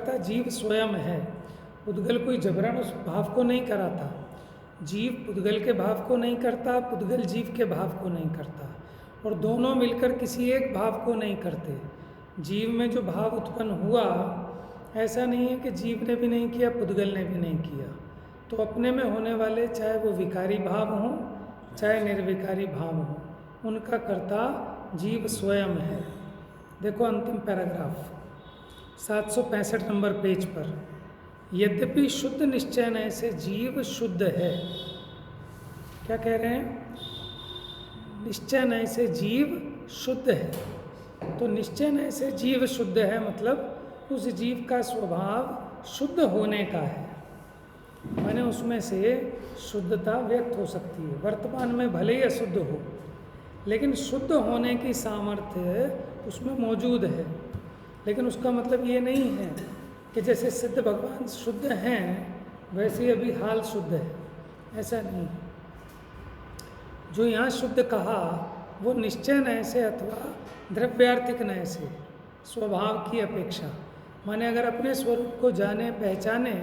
कराता जीव स्वयं है। पुद्गल कोई जबरन उस भाव को नहीं कराता। जीव पुद्गल के भाव को नहीं करता, पुद्गल जीव के भाव को नहीं करता, और दोनों मिलकर किसी एक भाव को नहीं करते। जीव में जो भाव उत्पन्न हुआ, ऐसा नहीं है कि जीव ने भी नहीं किया, पुद्गल ने भी नहीं किया। तो अपने में होने वाले, चाहे वो विकारी भाव हों चाहे निर्विकारी भाव हों, उनका कर्ता जीव स्वयं है। देखो अंतिम पैराग्राफ 765 नंबर पेज पर, यद्यपि शुद्ध निश्चय नय से जीव शुद्ध है। क्या कह रहे हैं? निश्चय नय से जीव शुद्ध है। तो निश्चय नय से जीव शुद्ध है मतलब उस जीव का स्वभाव शुद्ध होने का है, माने उसमें से शुद्धता व्यक्त हो सकती है। वर्तमान में भले ही अशुद्ध हो, लेकिन शुद्ध होने की सामर्थ्य उसमें मौजूद है। लेकिन उसका मतलब ये नहीं है कि जैसे सिद्ध भगवान शुद्ध हैं वैसे ही अभी हाल शुद्ध है, ऐसा नहीं। जो यहाँ शुद्ध कहा वो निश्चय नय से अथवा द्रव्यार्थिक नय से, स्वभाव की अपेक्षा। माने अगर अपने स्वरूप को जाने पहचाने,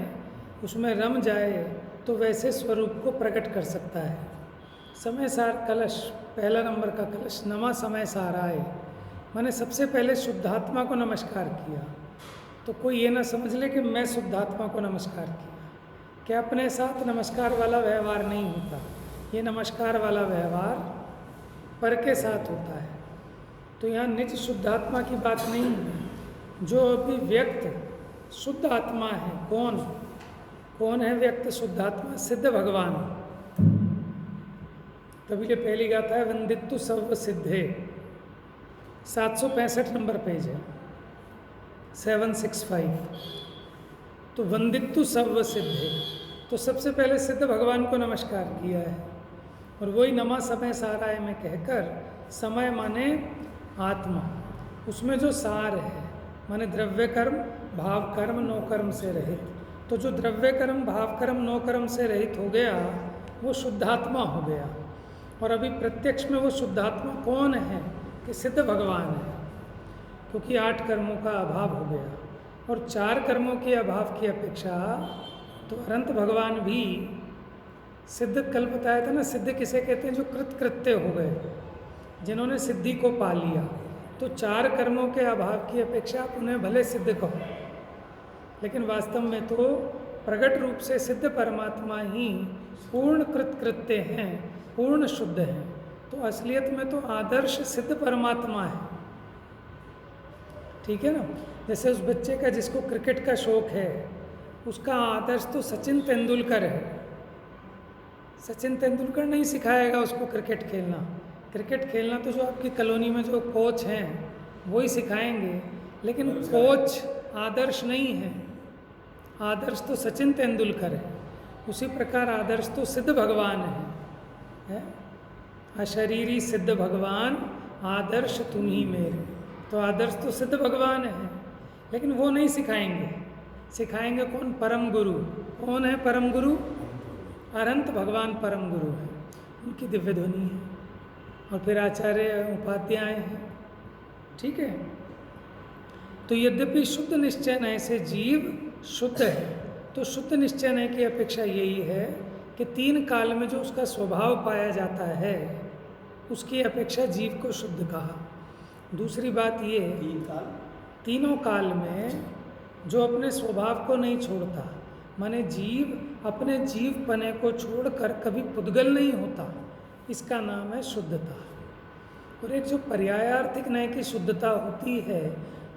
उसमें रम जाए, तो वैसे स्वरूप को प्रकट कर सकता है। समय सार कलश, पहला नंबर का कलश, नमा समय सार आए, मैंने सबसे पहले शुद्धात्मा को नमस्कार किया। तो कोई ये ना समझ ले कि मैं शुद्धात्मा को नमस्कार किया, क्या अपने साथ नमस्कार वाला व्यवहार नहीं होता। ये नमस्कार वाला व्यवहार पर के साथ होता है। तो यहाँ निज शुद्धात्मा की बात नहीं है। जो अभी व्यक्त शुद्ध आत्मा है, कौन है व्यक्त शुद्धात्मा? सिद्ध भगवान। तभी ये पहली गाथा है, वंदित्तु सर्व सिद्धे, 765 नंबर पेज है, 765। तो वंदित्तु सर्व सिद्धे, तो सबसे पहले सिद्ध भगवान को नमस्कार किया है। और वही नमा समय साराय में कहकर, समय माने आत्मा, उसमें जो सार है माने द्रव्य कर्म भाव कर्म नो कर्म से रहित। तो जो द्रव्य कर्म भाव कर्म नो कर्म से रहित हो गया वो शुद्धात्मा हो गया। और अभी प्रत्यक्ष में वो शुद्धात्मा कौन है? कि सिद्ध भगवान है, क्योंकि 8 कर्मों का अभाव हो गया। और 4 कर्मों के अभाव की अपेक्षा तो अनंत भगवान भी सिद्ध, कल बताया था ना, सिद्ध किसे कहते हैं? जो कृतकृत्य हो गए, जिन्होंने सिद्धि को पा लिया। तो 4 कर्मों के अभाव की अपेक्षा आप उन्हें भले सिद्ध कहो, लेकिन वास्तव में तो प्रकट रूप से सिद्ध परमात्मा ही पूर्ण कृतकृत्य हैं, पूर्ण शुद्ध हैं। तो असलियत में तो आदर्श सिद्ध परमात्मा है। ठीक है ना? जैसे उस बच्चे का जिसको क्रिकेट का शौक है, उसका आदर्श तो सचिन तेंदुलकर है। सचिन तेंदुलकर नहीं सिखाएगा उसको क्रिकेट खेलना। क्रिकेट खेलना तो जो आपकी कॉलोनी में जो कोच हैं वो ही सिखाएंगे, लेकिन कोच आदर्श नहीं है। आदर्श तो सचिन तेंदुलकर है। उसी प्रकार आदर्श तो सिद्ध भगवान है? अशरीरी सिद्ध भगवान आदर्श तुम ही मेरे। तो आदर्श तो सिद्ध भगवान है, लेकिन वो नहीं सिखाएंगे। सिखाएंगे कौन? परम गुरु। कौन है परम गुरु? अनंत भगवान परम गुरु है, उनकी दिव्य ध्वनि है। और फिर आचार्य उपाध्याय हैं। ठीक है? तो यद्यपि शुद्ध निश्चय नय से जीव शुद्ध है, तो शुद्ध निश्चय नय की अपेक्षा यही है कि 3 काल में जो उसका स्वभाव पाया जाता है उसकी अपेक्षा जीव को शुद्ध कहा। दूसरी बात ये, 3 काल, तीनों काल में जो अपने स्वभाव को नहीं छोड़ता, माने जीव अपने जीव पने को छोड़कर कभी पुद्गल नहीं होता, इसका नाम है शुद्धता। और एक जो पर्यायार्थिक नय की शुद्धता होती है,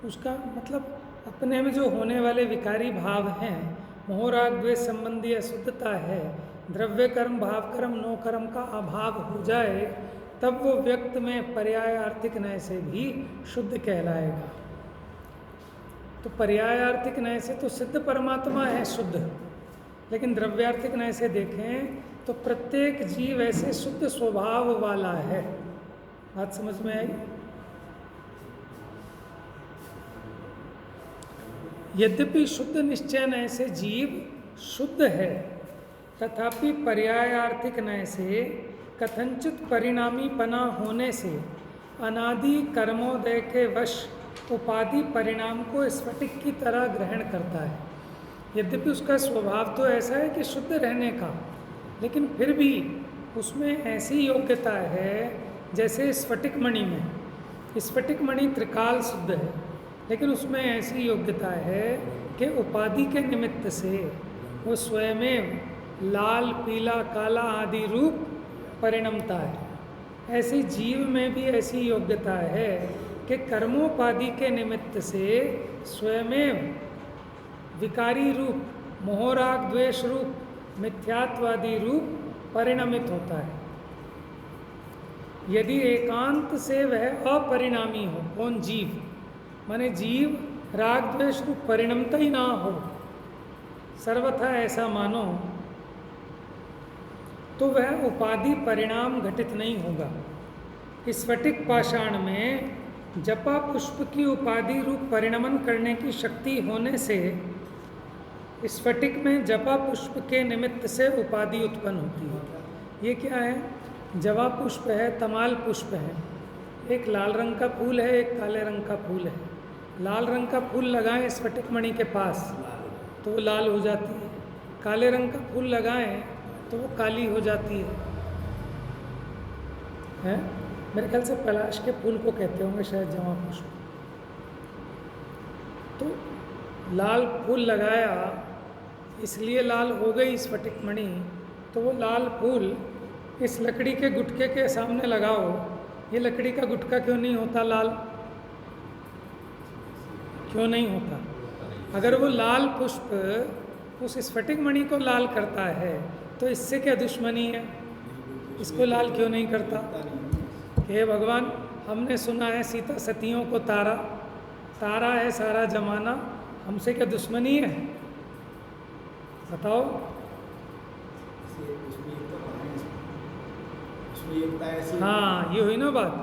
उसका मतलब अपने में जो होने वाले विकारी भाव हैं, मोह राग द्वेष संबंधी अशुद्धता है, द्रव्य कर्म भाव कर्म नो कर्म का अभाव हो जाए, तब वो व्यक्त में पर्यायार्थिक नय से भी शुद्ध कहलाएगा। तो पर्यायार्थिक नय से तो सिद्ध परमात्मा है शुद्ध, लेकिन द्रव्यार्थिक नय से देखें तो प्रत्येक जीव ऐसे शुद्ध स्वभाव वाला है। बात समझ में आई? यद्यपि शुद्ध निश्चय नय से जीव शुद्ध है, तथापि पर्यायार्थिक नय से कथंचित परिणामी पना होने से अनादि कर्मोदय के वश उपाधि परिणाम को स्फटिक की तरह ग्रहण करता है। यद्यपि उसका स्वभाव तो ऐसा है कि शुद्ध रहने का, लेकिन फिर भी उसमें ऐसी योग्यता है, जैसे स्फटिक मणि में, स्फटिक मणि त्रिकाल शुद्ध है, लेकिन उसमें ऐसी योग्यता है कि उपाधि के निमित्त से वो स्वयं लाल, पीला, काला आदि रूप परिणमता है। ऐसी जीव में भी ऐसी योग्यता है कि कर्मोपाधि के निमित्त से स्वयं विकारी रूप, मोहराग द्वेष रूप, मिथ्यात्वादी रूप परिणमित होता है। यदि एकांत से वह अपरिणामी हो, कौन? जीव। माने जीव राग द्वेष रूप परिणमता ही ना हो, सर्वथा ऐसा मानो, तो वह उपाधि परिणाम घटित नहीं होगा। स्फटिक पाषाण में जपा पुष्प की उपाधि रूप परिणमन करने की शक्ति होने से स्फटिक में जपा पुष्प के निमित्त से उपाधि उत्पन्न होती है। ये क्या है? जवा पुष्प है, तमाल पुष्प है, एक लाल रंग का फूल है, एक काले रंग का फूल है। लाल रंग का फूल लगाएं स्फटिक मणि के पास तो वो लाल हो जाती है, काले रंग का फूल लगाएं तो वो काली हो जाती है? मेरे ख्याल से पलाश के फूल को कहते होंगे शायद जवा पुष्प। तो लाल फूल लगाया इसलिए लाल हो गई स्फटिक मणि, तो वो लाल फूल इस लकड़ी के गुटके के सामने लगाओ, ये लकड़ी का गुटका क्यों नहीं होता लाल? क्यों नहीं होता? अगर वो लाल पुष्प उस स्फटिक मणि को लाल करता है तो इससे क्या दुश्मनी है? इसको लाल क्यों नहीं करता? हे भगवान, हमने सुना है सीता सतियों को तारा, तारा है सारा जमाना, हमसे क्या दुश्मनी है? बताओ। हाँ, ये हुई ना बात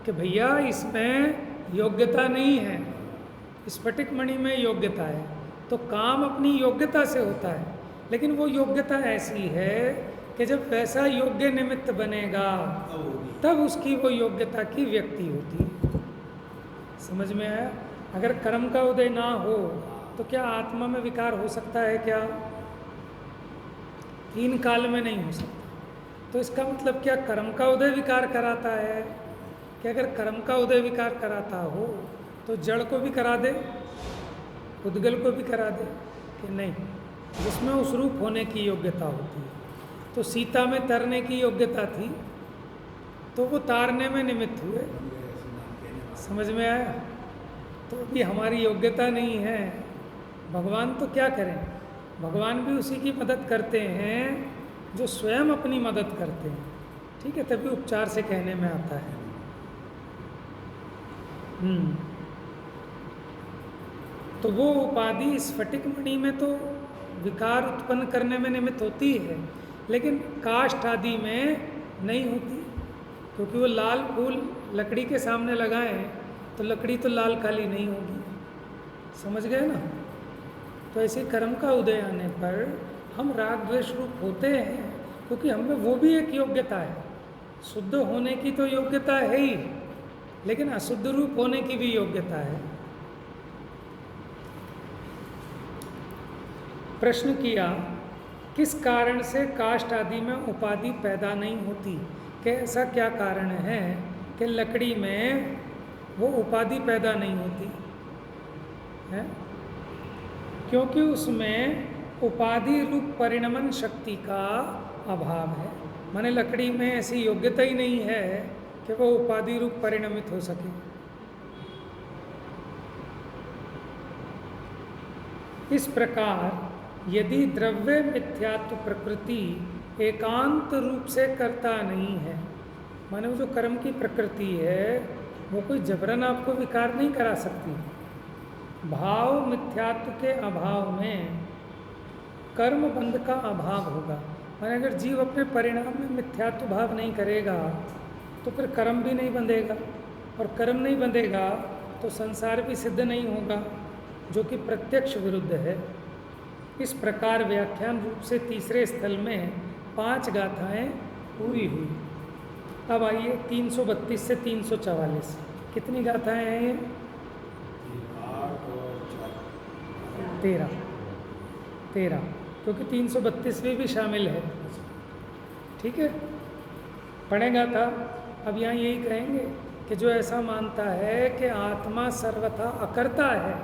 कि भैया इसमें योग्यता नहीं है, स्फटिक मणि में योग्यता है, तो काम अपनी योग्यता से होता है, लेकिन वो योग्यता ऐसी है कि जब वैसा योग्य निमित्त बनेगा तब उसकी वो योग्यता की व्यक्ति होती है। समझ में आया? अगर कर्म का उदय ना हो तो क्या आत्मा में विकार हो सकता है? क्या 3 काल में नहीं हो सकता। तो इसका मतलब क्या कर्म का उदय विकार कराता है? कि अगर कर्म का उदय विकार कराता हो तो जड़ को भी करा दे, उद्गल को भी करा दे, कि नहीं? जिसमें उस रूप होने की योग्यता होती है। तो सीता में तरने की योग्यता थी तो वो तारने में निमित्त हुए। समझ में आया? तो अभी हमारी योग्यता नहीं है, भगवान तो क्या करें? भगवान भी उसी की मदद करते हैं जो स्वयं अपनी मदद करते हैं। ठीक है, तभी उपचार से कहने में आता है। तो वो उपाधि स्फटिक मणि में तो विकार उत्पन्न करने में निमित्त होती है, लेकिन काष्ठ आदि में नहीं होती, क्योंकि वो लाल फूल लकड़ी के सामने लगाएं तो लकड़ी तो लाल काली नहीं होगी। समझ गए ना? तो ऐसे कर्म का उदय आने पर हम राग द्वेष रूप होते हैं, क्योंकि हमें वो भी एक योग्यता है। शुद्ध होने की तो योग्यता है ही, लेकिन अशुद्ध रूप होने की भी योग्यता है। प्रश्न किया, किस कारण से काष्ठ आदि में उपाधि पैदा नहीं होती? कि ऐसा क्या कारण है कि लकड़ी में वो उपाधि पैदा नहीं होती है? क्योंकि उसमें उपाधि रूप परिणमन शक्ति का अभाव है। माने लकड़ी में ऐसी योग्यता ही नहीं है कि वो उपाधि रूप परिणमित हो सके। इस प्रकार यदि द्रव्य मिथ्यात्व प्रकृति एकांत रूप से करता नहीं है, माने वो जो कर्म की प्रकृति है वो कोई जबरन आपको विकार नहीं करा सकती। भाव मिथ्यात्व के अभाव में कर्म बंध का अभाव होगा। माने अगर जीव अपने परिणाम में मिथ्यात्व भाव नहीं करेगा तो फिर कर्म भी नहीं बंधेगा, और कर्म नहीं बंधेगा तो संसार भी सिद्ध नहीं होगा, जो कि प्रत्यक्ष विरुद्ध है। इस प्रकार व्याख्यान रूप से तीसरे स्थल में 5 गाथाएं पूरी हुई। अब आइए 332 से 344, कितनी गाथाएं हैं ये? 13 क्योंकि 332वीं भी शामिल है। ठीक है, पढ़ेगा था। अब यहाँ यही कहेंगे कि जो ऐसा मानता है कि आत्मा सर्वथा अकर्ता है,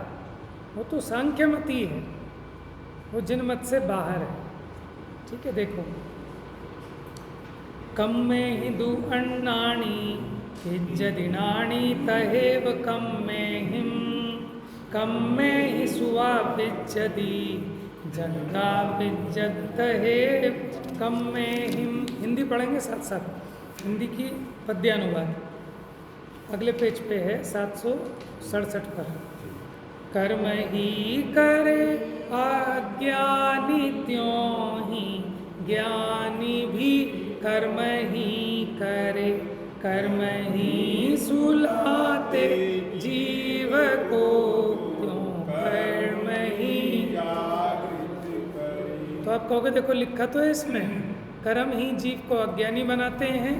वो तो सांख्यमती है, वो जिन मत से बाहर है। ठीक है, देखो, कम में ही दु अन्नाणी किज्जदिनाणी तहेव कम में हिम, कम में ही सुवा विज्जति जगदा विज्जत है कम में हिम। हिंदी पढ़ेंगे साथ साथ, हिंदी की पद्यानुवाद अगले पेज पे है 767 पर। कर्म ही करे अज्ञानी त्यों ही ज्ञानी भी कर्म ही करे, कर्म ही सुलाते जीव को त्यों कर्म ही। तो आप कहोगे देखो लिखा तो है इसमें, कर्म ही जीव को अज्ञानी बनाते हैं,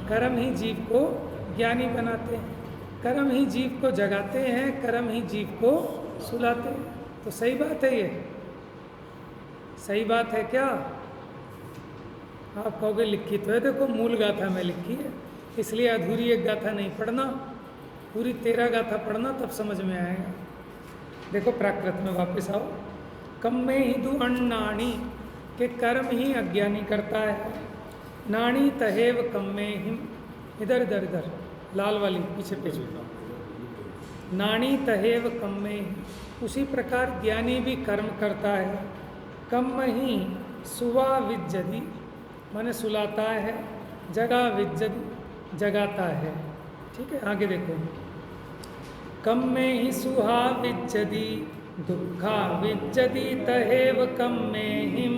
कर्म ही जीव को ज्ञानी बनाते हैं, कर्म ही जीव को जगाते हैं, कर्म ही जीव को सुलाते हैं। तो सही बात है, ये सही बात है क्या? आप कहोगे लिखी तो है, देखो मूल गाथा में लिखी है, इसलिए अधूरी एक गाथा नहीं पढ़ना, पूरी 13 गाथा पढ़ना, तब समझ में आएगा। देखो प्राकृत में वापस आओ। कम में ही दु अन्नाणी, के कर्म ही अज्ञानी करता है, नाणी तहेव कम में हिम, इधर इधर इधर लाल वाली पीछे पीछे, नाणी तहेव कम में ही, उसी प्रकार ज्ञानी भी कर्म करता है। कम ही सुवा विज्जति, माने सुलाता है, जगा विज्जति जगाता है। ठीक है, आगे देखो, कम में ही सुहा विज्जति दुखा विज्जति तहेव कम में हिम,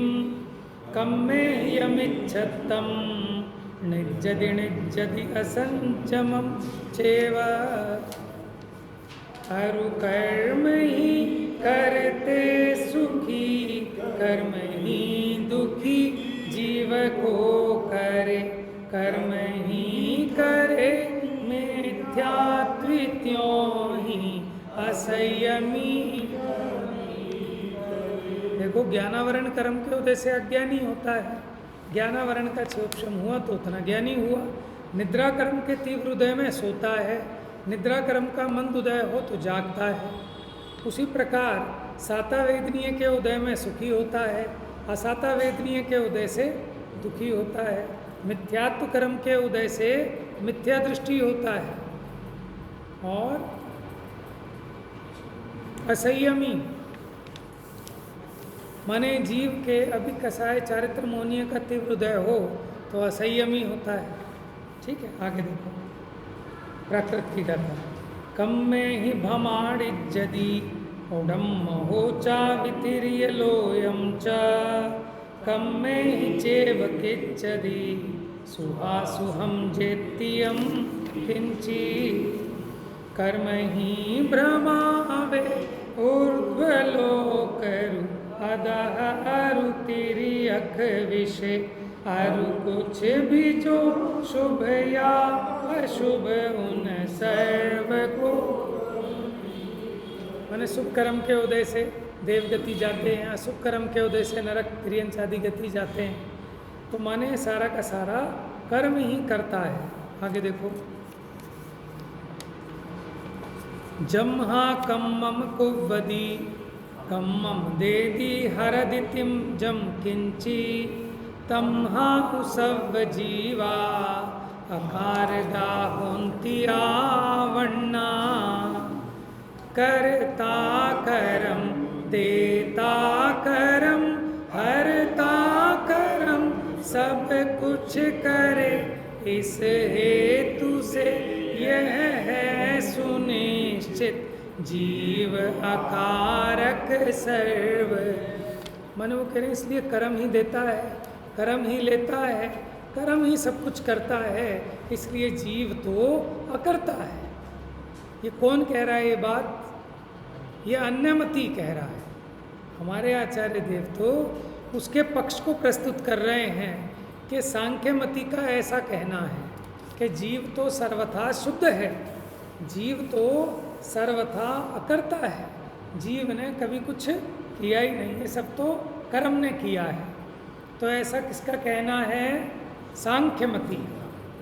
कम में ही अमिच्छतम निज्जति निज्जति असंचमम चेव। अरु कर्म ही करते सुखी, कर्म ही दुखी जीव को करे, कर्म ही करे मिथ्यात्वित्यों ही असंयमी। देखो, ज्ञानावरण कर्म के उदय से अज्ञानी होता है, ज्ञानावरण का क्षोक्षम हुआ तो उतना ज्ञानी हुआ। निद्रा कर्म के तीव्र उदय में सोता है, निद्रा कर्म का मंद उदय हो तो जागता है। उसी प्रकार साता वेदनीय के उदय में सुखी होता है, असाता वेदनीय के उदय से दुखी होता है। मिथ्यात्व कर्म के उदय से मिथ्या दृष्टि होता है, और असंयमी माने जीव के अभिकसाय चारित्र मोहनीय का तीव्र उदय हो तो असंयमी होता है। ठीक है, आगे देखो प्राकृत की गाथा। कम में ही भमाणिज्जति ऊढ़म महोचा वितिर्य लोयम च, कम में ही चेव किच्चदि सुहासुहम जेत्यम किंची। कर्म ही भ्रमावे ऊर्ध्वलोकरु अदह अरु तिर्यक विषय, अरु कुछ भी जो शुभ या अशुभ उन सर्व को। माने शुभ कर्म के उदय से देवगति जाते हैं, अशुभ कर्म के उदय से नरक त्रियंच आदि गति जाते हैं। तो माने सारा का सारा कर्म ही करता है। आगे देखो, जम्हा कम्मम कुव्वदी कम्मम देदी हरदितिम जम किंची, तम्हा उसव जीवा अकार गाहुंतिया वन्ना। करता करम देता करम हरता करम सब कुछ करे, इस हेतु से यह है सुनिश्चित जीव अकारक सर्व। मन वो कह रहे हैं इसलिए कर्म ही देता है, कर्म ही लेता है, कर्म ही सब कुछ करता है, इसलिए जीव तो अकर्ता है। ये कौन कह रहा है ये बात? ये अन्यमति कह रहा है। हमारे आचार्य देव तो उसके पक्ष को प्रस्तुत कर रहे हैं कि सांख्यमति का ऐसा कहना है कि जीव तो सर्वथा शुद्ध है, जीव तो सर्वथा अकर्ता है, जीव ने कभी कुछ किया ही नहीं, ये सब तो कर्म ने किया है। तो ऐसा किसका कहना है? सांख्यमती,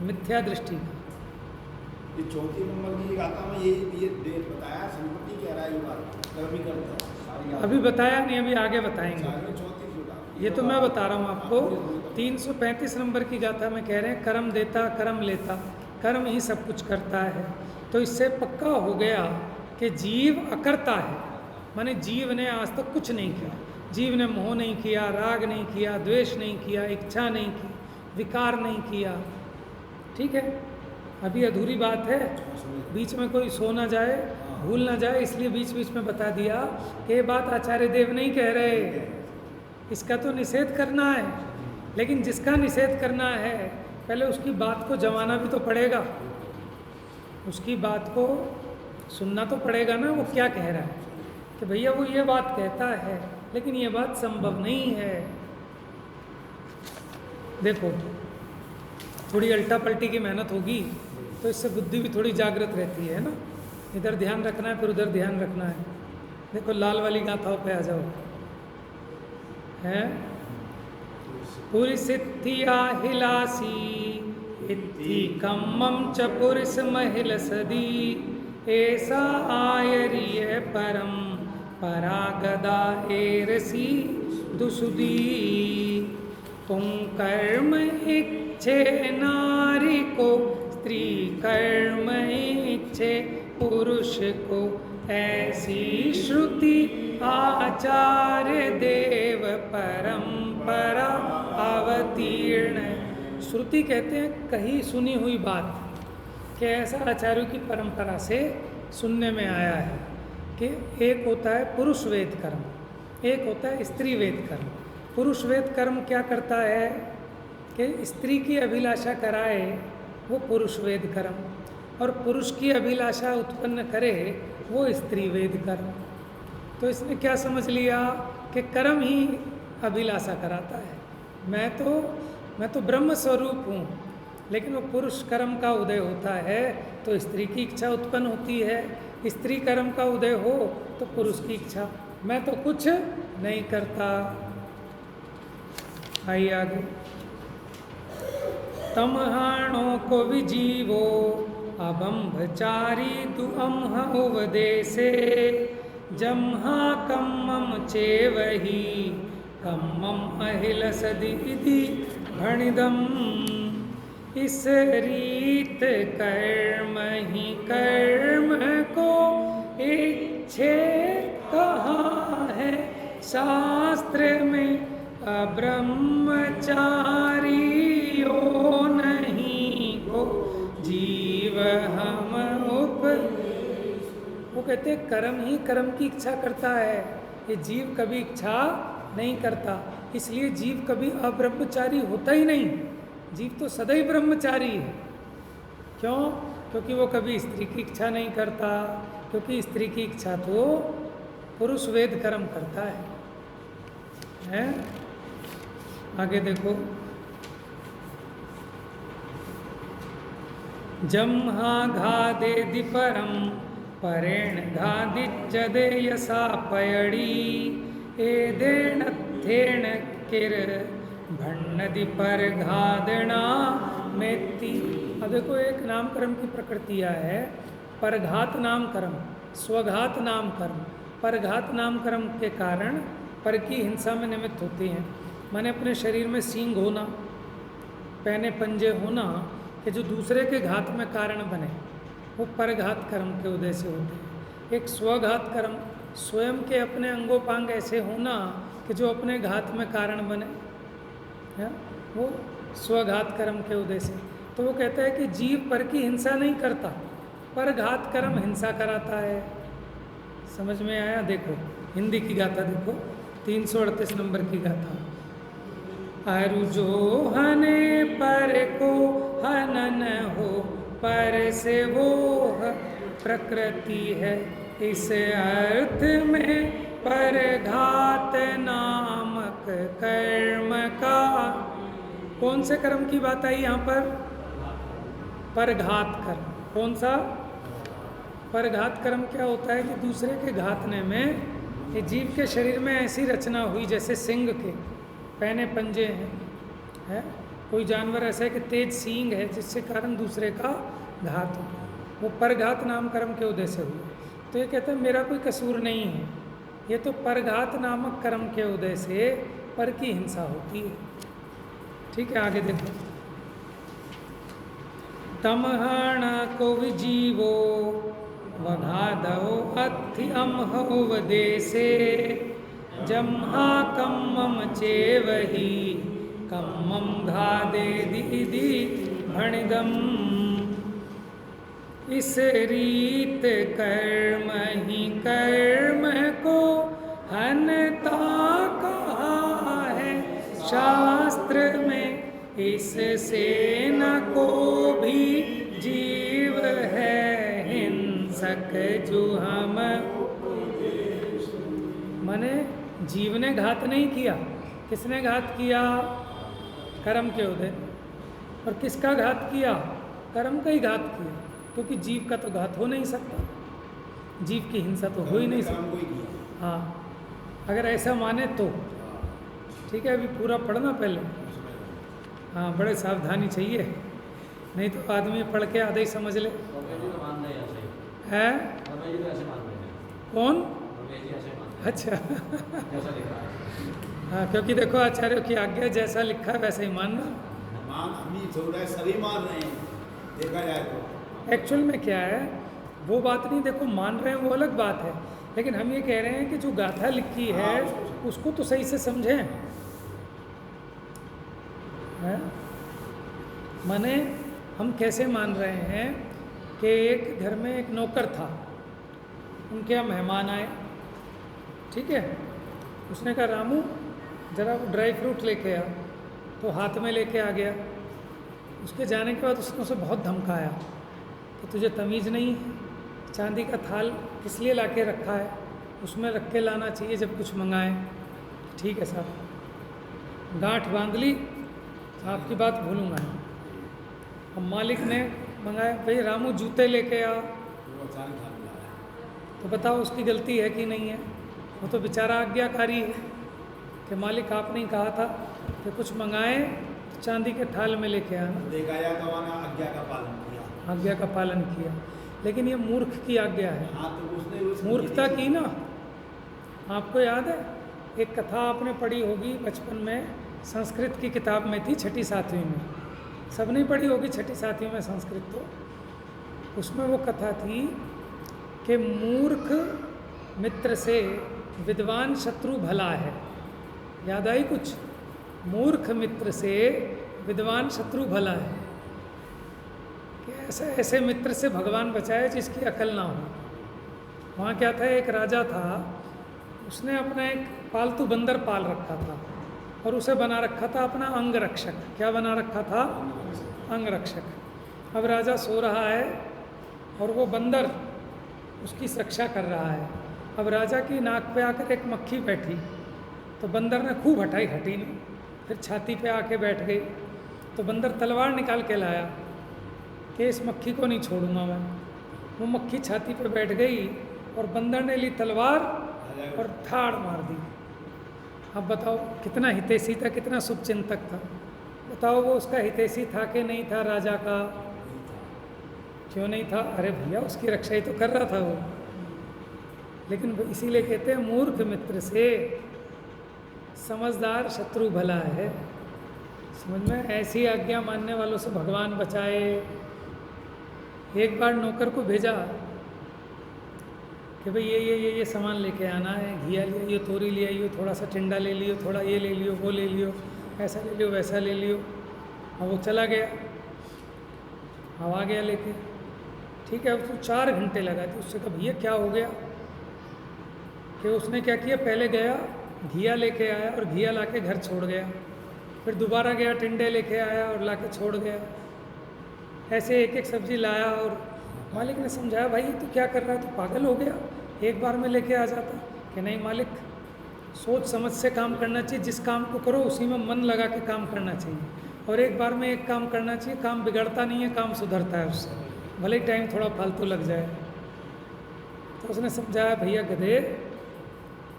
मिथ्या दृष्टि का। ये चौथी नंबर की गाथा में ये डेट बताया, संपत्ति कह रहा है ये बात, कर्म ही करता है सारी गाथा। अभी बताया नहीं, अभी आगे बताएंगे। ये तो मैं बता रहा हूँ आपको। 335 नंबर की गाथा में कह रहे हैं कर्म देता कर्म लेता, कर्म ही सब कुछ करता है। तो इससे पक्का हो गया कि जीव अकर्ता है, माने जीव ने आज तक कुछ नहीं किया। जीव ने मोह नहीं किया, राग नहीं किया, द्वेष नहीं किया, इच्छा नहीं की, विकार नहीं किया। ठीक है, अभी अधूरी बात है, बीच में कोई सो ना जाए, भूल ना जाए, इसलिए बीच बीच में बता दिया कि ये बात आचार्य देव नहीं कह रहे, इसका तो निषेध करना है। लेकिन जिसका निषेध करना है पहले उसकी बात को जमाना भी तो पड़ेगा, उसकी बात को सुनना तो पड़ेगा ना, वो क्या कह रहा है। कि भैया वो ये बात कहता है लेकिन ये बात संभव नहीं है। देखो, थोड़ी अल्टा पलटी की मेहनत होगी तो इससे बुद्धि भी थोड़ी जागृत रहती है ना। इधर ध्यान रखना है, फिर उधर ध्यान रखना है। देखो लाल वाली गाथाओं पे आ जाओ। है पूरी सिद्धिया हिलासी इत्थि कम्मम च पुरुष महिल सदी, ऐसा आयरिय परम परागदा एरसी दुसुदी। तुम कर्म इच्छे नारी को, स्त्री कर्म इच्छे पुरुष को, ऐसी श्रुति आचार्य देव परंपरा अवतीर्ण। श्रुति कहते हैं कही सुनी हुई बात, कि ऐसा आचार्यों की परंपरा से सुनने में आया है कि एक होता है पुरुष वेद कर्म, एक होता है स्त्री वेद कर्म। पुरुष वेद कर्म क्या करता है कि स्त्री की अभिलाषा कराए वो पुरुष वेद कर्म, और पुरुष की अभिलाषा उत्पन्न करे वो स्त्री वेद कर्म। तो इसने क्या समझ लिया कि कर्म ही अभिलाषा कराता है। मैं तो ब्रह्म स्वरूप हूँ, लेकिन वो पुरुष कर्म का उदय होता है तो स्त्री की इच्छा उत्पन्न होती है, स्त्री कर्म का उदय हो तो पुरुष की इच्छा। मैं तो कुछ नहीं करता। आइए आगे। तमहाणों को विजीवो अबंभचारी दुअम्ह उपदेशे, जम्हा कम्मम चेवही कम्मम अहिल सदी भणिदम। इस रीत कर्म ही कर्म को इच्छे कहा है शास्त्र में, अब्रह्मचारियो नहीं को जीव हम उप। वो कहते हैं कर्म ही कर्म की इच्छा करता है, ये जीव कभी इच्छा नहीं करता, इसलिए जीव कभी अब्रह्मचारी होता ही नहीं। जीव तो सदैव ब्रह्मचारी है। क्यों? क्योंकि वो कभी स्त्री की इच्छा नहीं करता, क्योंकि स्त्री की इच्छा तो पुरुष वेद कर्म करता है? आगे देखो। जम्हा घादे दिपरम परेण घादिच्चदे यसा पयड़ी, एदेण थेण किर भण्णदि पर घादना मेति। अब देखो, एक नाम कर्म की प्रकृति है, परघात नाम कर्म, स्वघात नाम कर्म। परघात नाम कर्म के कारण पर की हिंसा में निमित्त होते हैं। माने अपने शरीर में सींग होना, पैने पंजे होना, कि जो दूसरे के घात में कारण बने, वो परघात कर्म के उदय से होते हैं। एक स्वघात कर्म, स्वयं के अपने अंगोपांग ऐसे होना कि जो अपने घात में कारण बने, है? वो स्वघात कर्म के उदय से। तो वो कहता है कि जीव पर की हिंसा नहीं करता, पर घात कर्म हिंसा कराता है। समझ में आया? देखो हिंदी की गाथा देखो, 338 नंबर की गाथा। अरु जो हने पर को हनन हो, पर से वो प्रकृति है, इस अर्थ में पर घात नामक कर्म का। कौन से कर्म की बात आई यहाँ पर? परघात कर्म। कौन सा? परघात कर्म क्या होता है कि दूसरे के घातने में, ये जीव के शरीर में ऐसी रचना हुई जैसे सिंह के पहने पंजे हैं, है कोई जानवर ऐसा है कि तेज सींग है जिससे कारण दूसरे का घात हो, वो परघात नाम कर्म के उदय से हुए। तो ये कहते हैं मेरा कोई कसूर नहीं है, ये तो परघात नामक कर्म के उदय से पर की हिंसा होती है। ठीक है, आगे देखो। तमहण को विजीवो वघादो अथि अमह उपदेशे जम्हा कम्मम चेवहि कम्मम घादे दीदी भणिदम। इस रीत कर्म ही कर्म को हनता कहा है शास्त्र में, इससे न को भी जीव है हिंसक जो हम। माने जीव ने घात नहीं किया, किसने घात किया? कर्म के उदय। और किसका घात किया? कर्म का ही घात किया, क्योंकि जीव का तो घात हो नहीं सकता, जीव की हिंसा तो हो ही नहीं सकती। हाँ, अगर ऐसा माने तो ठीक है। अभी पूरा पढ़ना पहले, हाँ बड़े सावधानी चाहिए, नहीं तो आदमी पढ़ के आधे ही समझ ले। है कौन? अच्छा हाँ, क्योंकि देखो आचार्यों की आज्ञा, जैसा लिखा है वैसे ही मानना। सभी मान रहे हैं देखा जाए तो। एक्चुअल में क्या है वो बात नहीं, देखो मान रहे हैं वो अलग बात है, लेकिन हम ये कह रहे हैं कि जो गाथा लिखी है उसको तो सही से समझें। है माने हम कैसे मान रहे हैं कि एक घर में एक नौकर था, उनके यहाँ मेहमान आए, ठीक है। उसने कहा रामू ज़रा वो ड्राई फ्रूट लेके आ, तो हाथ में लेके आ गया। उसके जाने के बाद उसने उसे बहुत धमकाया कि तुझे तमीज़ नहीं है, चांदी का थाल किस लिए लाके रखा है, उसमें रख के लाना चाहिए जब कुछ मंगाएं। ठीक है साहब, गांठ बांध ली, आपकी बात भूलूंगा नहीं। अब मालिक ने मंगाया, भाई रामू जूते लेके आ, तो बताओ उसकी गलती है कि नहीं है? वो तो बेचारा आज्ञाकारी है कि मालिक आपने ही कहा था कि कुछ मंगाएं तो चांदी के थाल में लेके आना। देखा जाए तो आज्ञा का पालन किया, आज्ञा का पालन किया, लेकिन ये मूर्ख की आज्ञा है। हाँ, तो उसने मूर्खता की ना। आपको याद है एक कथा आपने पढ़ी होगी बचपन में, संस्कृत की किताब में थी, छठी सातवीं में, सब नहीं पढ़ी होगी छठी सातवीं में संस्कृत। तो उसमें वो कथा थी कि मूर्ख मित्र से विद्वान शत्रु भला है। याद आई कुछ? मूर्ख मित्र से विद्वान शत्रु भला है, कि ऐसे ऐसे मित्र से भगवान बचाए जिसकी अकल ना हो। वहाँ क्या था, एक राजा था, उसने अपना एक पालतू बंदर पाल रखा था और उसे बना रखा था अपना अंग रक्षक। क्या बना रखा था? अंग रक्षक। अब राजा सो रहा है और वो बंदर उसकी सुरक्षा कर रहा है। अब राजा की नाक पे आकर एक मक्खी बैठी, तो बंदर ने खूब हटाई, हटी नहीं, फिर छाती पे आके बैठ गई। तो बंदर तलवार निकाल के लाया कि इस मक्खी को नहीं छोड़ूंगा मैं। वो मक्खी छाती पे बैठ गई और बंदर ने ली तलवार और थाड़ मार दी। अब बताओ कितना हितैषी था, कितना शुभचिंतक था। बताओ वो उसका हितैषी था कि नहीं था राजा का? क्यों नहीं था? अरे भैया उसकी रक्षा ही तो कर रहा था वो। लेकिन इसीलिए कहते हैं मूर्ख मित्र से समझदार शत्रु भला है। समझ में? ऐसी आज्ञा मानने वालों से भगवान बचाए। एक बार नौकर को भेजा कि भाई ये सामान लेके आना है, घिया ले आइयो, तोरी ले आइयो, थोड़ा सा टिंडा ले लियो, थोड़ा ये ले लियो, वो ले लियो, ऐसा ले लियो, वैसा ले लियो। और वो चला गया, अब आ गया लेके। ठीक है, उसको 4 घंटे लगा थे। उससे कहा भैया क्या हो गया? कि उसने क्या किया, पहले गया घिया लेके आया और घिया लाके घर छोड़ गया, फिर दोबारा गया टिंडे लेके आया और लाके छोड़ गया। ऐसे एक एक सब्जी लाया और मालिक ने समझाया भाई तू क्या कर रहा है, तू पागल हो गया, एक बार में लेके आ जाता। कि नहीं मालिक, सोच समझ से काम करना चाहिए, जिस काम को करो उसी में मन लगा के काम करना चाहिए, और एक बार में एक काम करना चाहिए। काम बिगड़ता नहीं है, काम सुधरता है उससे, भले ही टाइम थोड़ा फालतू लग जाए। तो उसने समझाया, भैया गधे,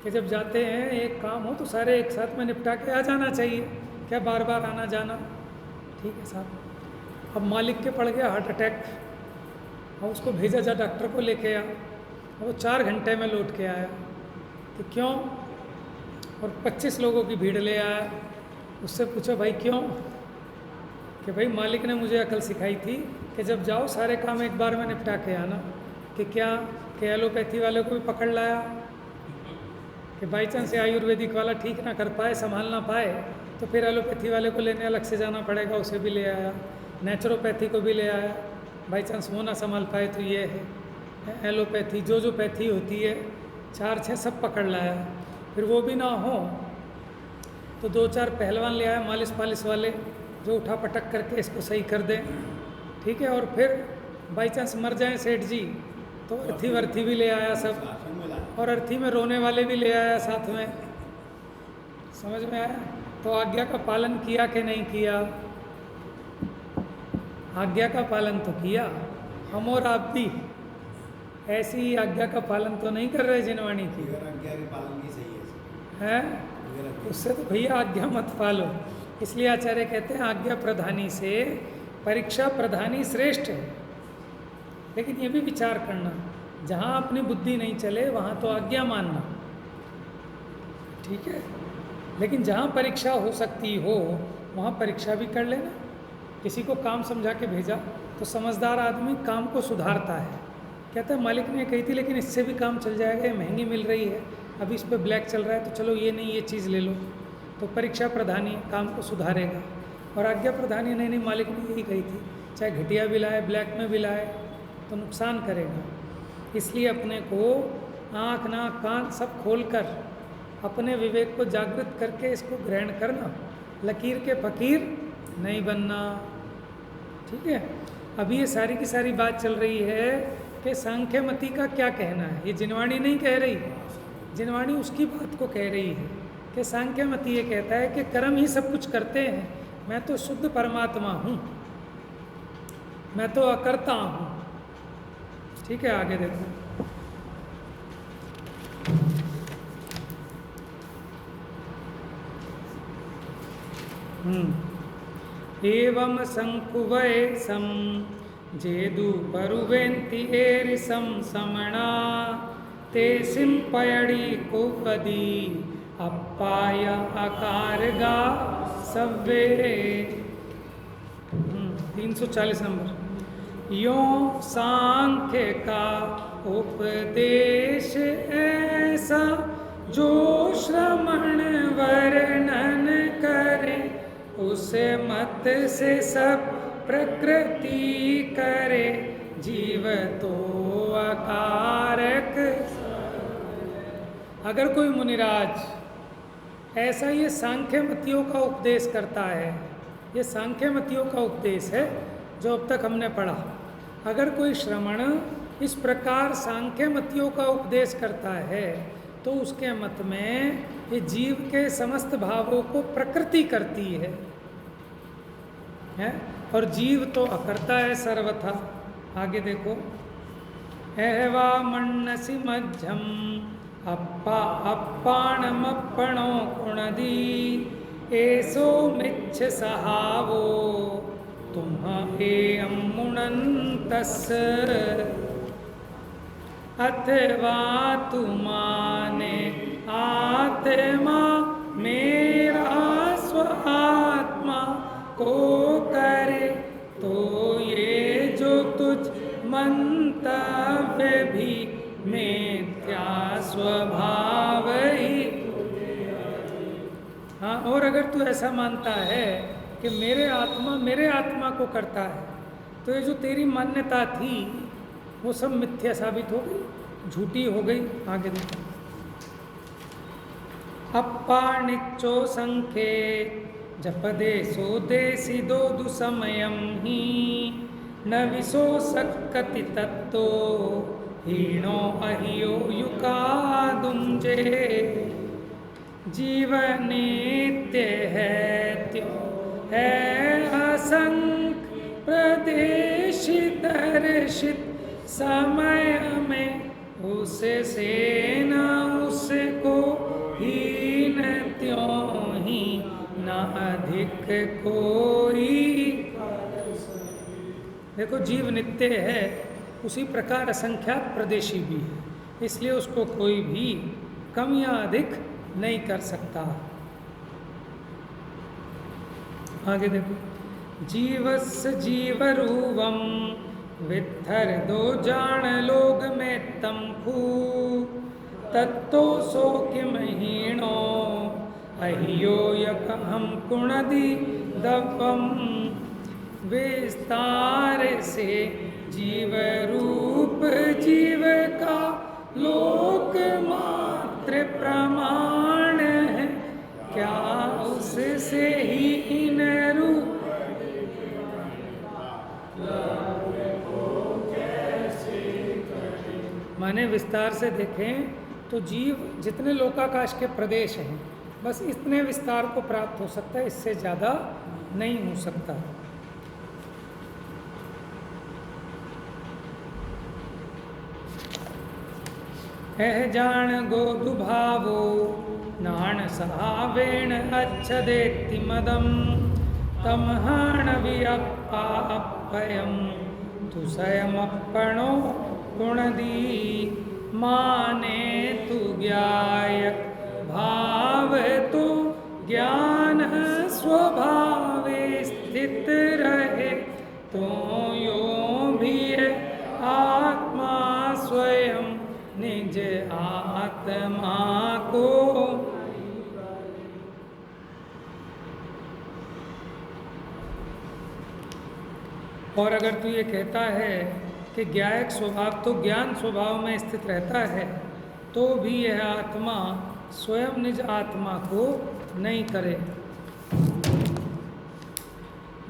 कि जब जाते हैं एक काम हो तो सारे एक साथ में निपटा के आ जाना चाहिए, क्या बार बार आना जाना। ठीक है साहब। अब मालिक के पड़ गया हार्ट अटैक, और उसको भेजा जा डॉक्टर को लेके आ। वो 4 घंटे में लौट के आया कि क्यों, और 25 लोगों की भीड़ ले आया। उससे पूछो भाई क्यों, कि भाई मालिक ने मुझे अकल सिखाई थी कि जब जाओ सारे काम एक बार में निपटा के आना। कि क्या, कि एलोपैथी वाले को भी पकड़ लाया, कि बाई चांस आयुर्वेदिक वाला ठीक ना कर पाए, संभाल ना पाए, तो फिर एलोपैथी वाले को लेने अलग से जाना पड़ेगा, उसे भी ले आया। नेचुरोपैथी को भी ले आया, बाई चांस वो ना संभाल पाए तो ये है एलोपैथी, जो पैथी होती है 4-6 सब पकड़ लाया। फिर वो भी ना हो तो 2-4 पहलवान ले आया, मालिश पालिश वाले, जो उठा पटक करके इसको सही कर दें। ठीक है। और फिर बाई चांस मर जाए सेठ जी, तो अर्थी वर्थी भी ले आया सब, और अर्थी में रोने वाले भी ले आया साथ में। समझ में आया? तो आज्ञा का पालन किया कि नहीं किया? आज्ञा का पालन तो किया। हम और आप भी ऐसी ही आज्ञा का पालन तो नहीं कर रहे जिनवाणी की, आज्ञा के पालन की सही है? उससे तो भैया आज्ञा मत पालो। इसलिए आचार्य कहते हैं आज्ञा प्रधानी से परीक्षा प्रधानी श्रेष्ठ है। लेकिन ये भी विचार करना, जहाँ अपनी बुद्धि नहीं चले वहाँ तो आज्ञा मानना, ठीक है। लेकिन जहाँ परीक्षा हो सकती हो वहाँ परीक्षा भी कर लेना। किसी को काम समझा के भेजा तो समझदार आदमी काम को सुधारता है। कहता है मालिक ने कही थी लेकिन इससे भी काम चल जाएगा, ये महंगी मिल रही है, अभी इस पर ब्लैक चल रहा है, तो चलो ये नहीं ये चीज़ ले लो। तो परीक्षा प्रधानी काम को सुधारेगा। और आज्ञा प्रधानी नहीं मालिक ने यही कही थी, चाहे घटिया भी लाए ब्लैक में भी लाए तो नुकसान करेगा। इसलिए अपने को आँख नाक कान सब खोलकर अपने विवेक को जागृत करके इसको ग्रहण करना, लकीर के फकीर नहीं बनना। ठीक है। अभी ये सारी की सारी बात चल रही है कि सांख्य मति का क्या कहना है। ये जिनवाणी नहीं कह रही, जिनवाणी उसकी बात को कह रही है कि सांख्य मति ये कहता है कि कर्म ही सब कुछ करते हैं, मैं तो शुद्ध परमात्मा हूँ, मैं तो अकर्ता हूँ। ठीक है, आगे देखो। एवं संकुवय सम जेदु परुवेन्ति एरिसम समणा ते सिंपयड़ी कोपदी अप्पाय आकारगा सव्वे। 340 नंबर। यो सांख्य का उपदेश ऐसा जो श्रमण वर्णन करे, उसे मत से सब प्रकृति करे, जीव तो अकारक। अगर कोई मुनिराज ऐसा ये सांख्य मतियों का उपदेश करता है, ये सांख्य मतियों का उपदेश है जो अब तक हमने पढ़ा। अगर कोई श्रमण इस प्रकार सांख्य मतियों का उपदेश करता है तो उसके मत में ये जीव के समस्त भावों को प्रकृति करती है? और जीव तो अकर्ता है सर्वथा। आगे देखो। एवा मन्नसि मध्यम अप्पा अप्पाणमप्पणो कुणदी एसो मिच्छ सहावो तुम एयं मुणन्तस् अथवा तुमाने आत्मा मेरा स्व आत्मा को करे, तो ये जो तुझ मंतव्य भी मिथ्या स्वभाव ही। हाँ, और अगर तू ऐसा मानता है कि मेरे आत्मा को करता है, तो ये जो तेरी मान्यता थी वो सब मिथ्या साबित हो गई, झूठी हो गई। आगे देखो। अप्पाणिच्चो संख्ये जपदे सो देसी दो दुसमयम ही न विसो सक्कति तत्तो हीनो अहियो युकादुंजे। जीवन नित्य है त्यो है असंख्य प्रदेश दर्शित समय में उससे न उसको हीन त्यों ही न अधिक कोई। देखो, जीव नित्य है, उसी प्रकार असंख्यात प्रदेशी भी है, इसलिए उसको कोई भी कम या अधिक नहीं कर सकता। आगे देखो, जीवस जीवरूवम वित्थर दो जान लोग में तमखू तत्तो सो किम हीणो अहियो यक हम कुणदी दवम। विस्तार से जीव रूप जीव का लोक मात्र प्रमाण है, क्या उससे ही इन रूप। माने विस्तार से देखें तो जीव जितने लोकाकाश के प्रदेश हैं, बस इतने विस्तार को प्राप्त हो सकता है, इससे ज़्यादा नहीं हो सकता। जान गो दुभावो नाण सहावेण अच्छदेति मदम तमहाण वियप्पापयम तु स्वयमप्पणो गुणदी। माने तु ज्ञायक भाव तो ज्ञान स्वभावे स्थित रहे, तो यो भी आत्मा स्वयं निज आत्मा को। और अगर तू ये कहता है कि ज्ञायक स्वभाव तो ज्ञान स्वभाव में स्थित रहता है, तो भी यह आत्मा स्वयं निज आत्मा को नहीं करे।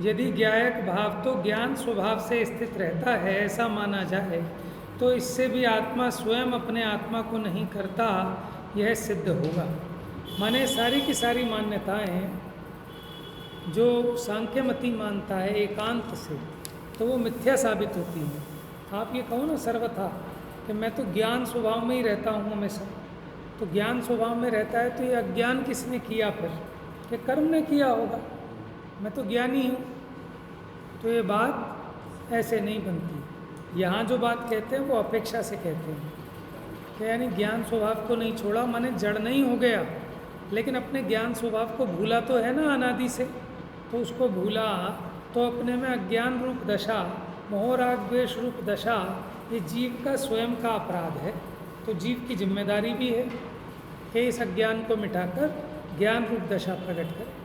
यदि ज्ञायक भाव तो ज्ञान स्वभाव से स्थित रहता है, ऐसा माना जाए, तो इससे भी आत्मा स्वयं अपने आत्मा को नहीं करता, यह सिद्ध होगा। माने सारी की सारी मान्यताएं जो सांख्यमती मानता है एकांत से, तो वो मिथ्या साबित होती हैं। आप ये कहो ना सर्वथा कि मैं तो ज्ञान स्वभाव में ही रहता हूँ हमेशा, तो ज्ञान स्वभाव में रहता है तो ये अज्ञान किसने किया फिर? कि कर्म ने किया होगा, मैं तो ज्ञानी हूँ। तो ये बात ऐसे नहीं बनती। यहाँ जो बात कहते हैं वो अपेक्षा से कहते हैं कि यानी ज्ञान स्वभाव को नहीं छोड़ा, माने जड़ नहीं हो गया, लेकिन अपने ज्ञान स्वभाव को भूला तो है ना अनादि से, तो उसको भूला तो अपने में अज्ञान रूप दशा, मोह राग द्वेष रूप दशा, ये जीव का स्वयं का अपराध है। तो जीव की जिम्मेदारी भी है कि इस अज्ञान को मिटाकर ज्ञान रूप दशा प्रकट करे।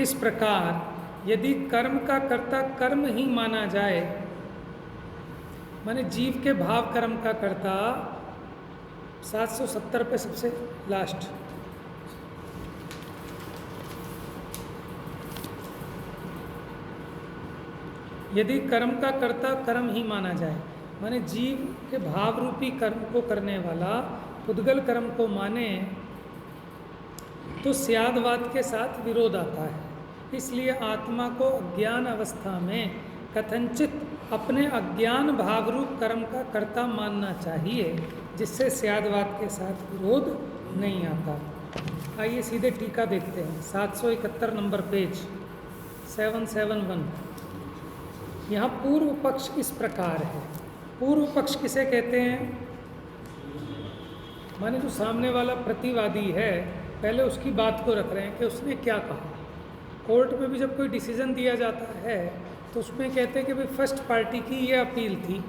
इस प्रकार यदि कर्म का कर्ता कर्म ही माना जाए, माने जीव के भाव कर्म का कर्ता 770 पे सबसे लास्ट, यदि कर्म का कर्ता कर्म ही माना जाए, माने जीव के भाव रूपी कर्म को करने वाला पुद्गल कर्म को माने, तो स्यादवाद के साथ विरोध आता है। इसलिए आत्मा को अज्ञान अवस्था में कथनचित अपने अज्ञान भावरूप कर्म का कर्ता मानना चाहिए, जिससे स्यादवाद के साथ विरोध नहीं आता। आइए सीधे टीका देखते हैं। 771 नंबर पेज 771। यहाँ पूर्व पक्ष इस प्रकार है। पूर्व पक्ष किसे कहते हैं? माने जो सामने वाला प्रतिवादी है, पहले उसकी बात को रख रहे हैं कि उसने क्या कहा। कोर्ट में भी जब कोई डिसीजन दिया जाता है तो उसमें कहते हैं कि भाई फर्स्ट पार्टी की ये अपील थी,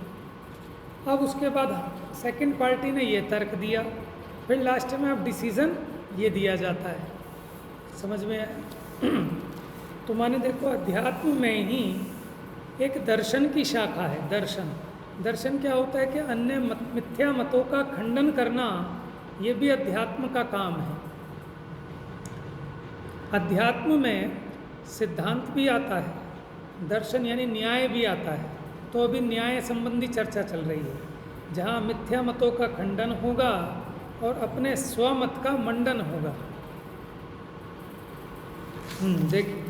अब उसके बाद सेकंड पार्टी ने ये तर्क दिया, फिर लास्ट में अब डिसीज़न ये दिया जाता है। समझ में आया? तो माने देखो, अध्यात्म में ही एक दर्शन की शाखा है। दर्शन क्या होता है कि अन्य मिथ्या मतों का खंडन करना, ये भी अध्यात्म का काम है। अध्यात्म में सिद्धांत भी आता है, दर्शन यानी न्याय भी आता है। तो अभी न्याय संबंधी चर्चा चल रही है, जहाँ मिथ्या मतों का खंडन होगा और अपने स्वमत का मंडन होगा। देखिए,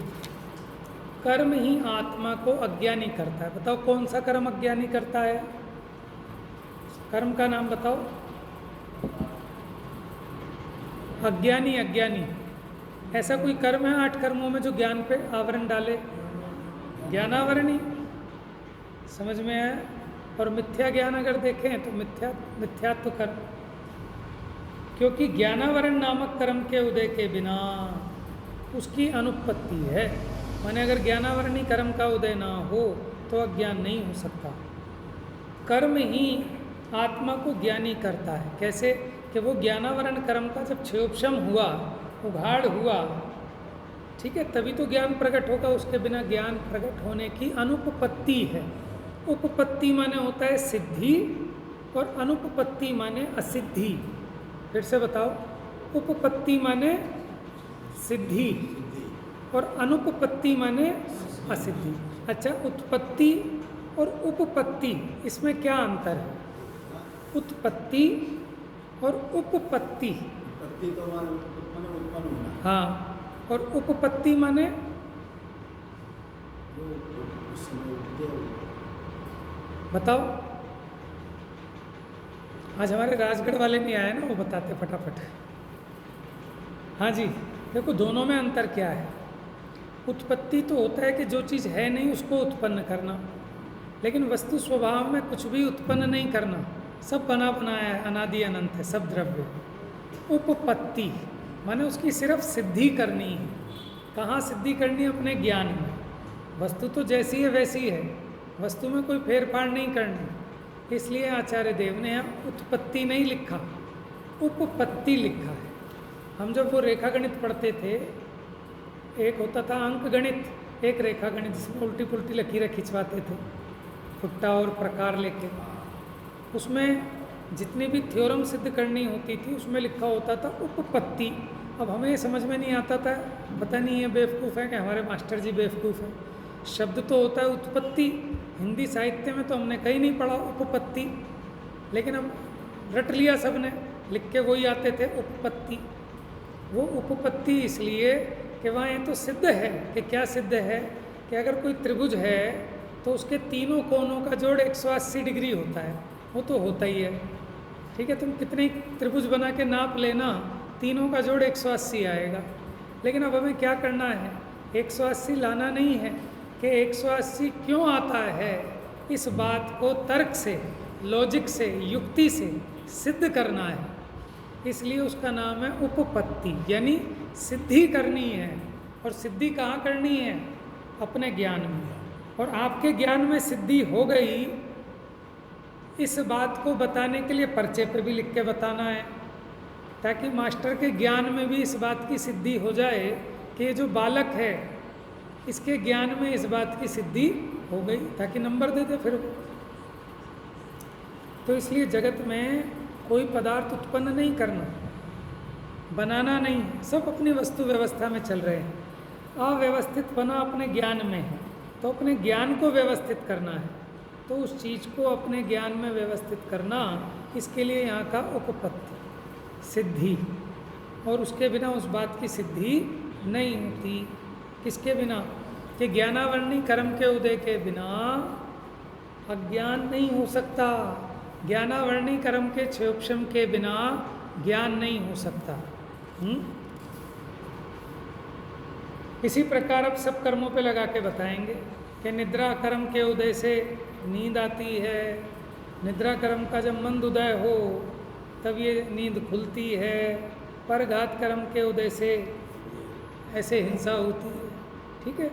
कर्म ही आत्मा को अज्ञानी करता है। बताओ कौन सा कर्म अज्ञानी करता है? कर्म का नाम बताओ। अज्ञानी, अज्ञानी ऐसा कोई कर्म है 8 कर्मों में जो ज्ञान पे आवरण डाले? ज्ञानावरण ही। समझ में आया? और मिथ्या ज्ञान अगर देखें तो मिथ्यात्व कर्म, क्योंकि ज्ञानावरण नामक कर्म के उदय के बिना उसकी अनुपत्ति है। माने अगर ज्ञानावरणी कर्म का उदय ना हो तो अज्ञान नहीं हो सकता। कर्म ही आत्मा को ज्ञानी करता है। कैसे? कि वो ज्ञानावरण कर्म का जब क्षयोपशम हुआ, उघाड़ हुआ, ठीक है, तभी तो ज्ञान प्रकट होगा। उसके बिना ज्ञान प्रकट होने की अनुपपत्ति है। उपपत्ति माने होता है सिद्धि और अनुपपत्ति माने असिद्धि। फिर से बताओ। उपपत्ति माने सिद्धि और अनुपपत्ति माने असिद्धि। अच्छा, उत्पत्ति और उपपत्ति इसमें क्या अंतर है? उत्पत्ति और उपपत्ति। उत्पत्ति तो माने उत्पन्न होना। हाँ, और उपपत्ति माने बताओ। आज हमारे राजगढ़ वाले नहीं आए ना, वो बताते फटाफट। हाँ जी, देखो दोनों में अंतर क्या है। उत्पत्ति तो होता है कि जो चीज़ है नहीं उसको उत्पन्न करना, लेकिन वस्तु स्वभाव में कुछ भी उत्पन्न नहीं करना, सब बना बनाया है, अनादि अनंत है सब द्रव्य। उपपत्ति माने उसकी सिर्फ सिद्धि करनी है। कहाँ सिद्धि करनी है? अपने ज्ञान में। वस्तु तो जैसी है वैसी है, वस्तु में कोई फेरफार नहीं करनी। इसलिए आचार्य देव ने यहाँ उत्पत्ति नहीं लिखा, उपपत्ति लिखा है। हम जब वो रेखा गणित पढ़ते थे, एक होता था अंक गणित, एक रेखा गणित जिसमें उल्टी पुल्टी लकीरें खिंचवाते थे फुट्टा और प्रकार लेके। उसमें जितनी भी थ्योरम सिद्ध करनी होती थी उसमें लिखा होता था उपपत्ति। अब हमें ये समझ में नहीं आता था, पता नहीं है बेवकूफ़ है कि हमारे मास्टर जी बेवकूफ़ हैं। शब्द तो होता है उत्पत्ति, हिंदी साहित्य में तो हमने कहीं नहीं पढ़ा उपपत्ति, लेकिन हम रट लिया सबने, लिख के वही आते थे उपपत्ति। वो उपपत्ति इसलिए कि वहाँ ये तो सिद्ध है कि क्या सिद्ध है कि अगर कोई त्रिभुज है तो उसके तीनों कोनों का जोड़ 180 डिग्री होता है। वो तो होता ही है, ठीक है। तुम कितने त्रिभुज बना के नाप लेना, तीनों का जोड़ 180 आएगा। लेकिन अब हमें क्या करना है? 180 लाना नहीं है कि 180 क्यों आता है, इस बात को तर्क से, लॉजिक से, युक्ति से सिद्ध करना है। इसलिए उसका नाम है उपपत्ति, यानी सिद्धि करनी है। और सिद्धि कहाँ करनी है? अपने ज्ञान में। और आपके ज्ञान में सिद्धि हो गई, इस बात को बताने के लिए पर्चे पे भी लिख के बताना है, ताकि मास्टर के ज्ञान में भी इस बात की सिद्धि हो जाए कि ये जो बालक है इसके ज्ञान में इस बात की सिद्धि हो गई, ताकि नंबर दे दे फिर। तो इसलिए जगत में कोई पदार्थ उत्पन्न नहीं करना, बनाना नहीं, सब अपनी वस्तु व्यवस्था में चल रहे हैं। अव्यवस्थित बना अपने ज्ञान में है, तो अपने ज्ञान को व्यवस्थित करना है। तो उस चीज़ को अपने ज्ञान में व्यवस्थित करना, इसके लिए यहाँ का उपपत्ति, सिद्धि। और उसके बिना उस बात की सिद्धि नहीं होती। किसके बिना? कि ज्ञानावरणी कर्म के उदय के बिना अज्ञान नहीं हो सकता। ज्ञानावरणी कर्म के क्षयोपशम के बिना ज्ञान नहीं हो सकता। इसी प्रकार अब सब कर्मों पे लगा के बताएंगे कि निद्रा कर्म के उदय से नींद आती है, निद्रा कर्म का जब मंद उदय हो तब ये नींद खुलती है, परघात कर्म के उदय से ऐसे हिंसा होती है, ठीक है।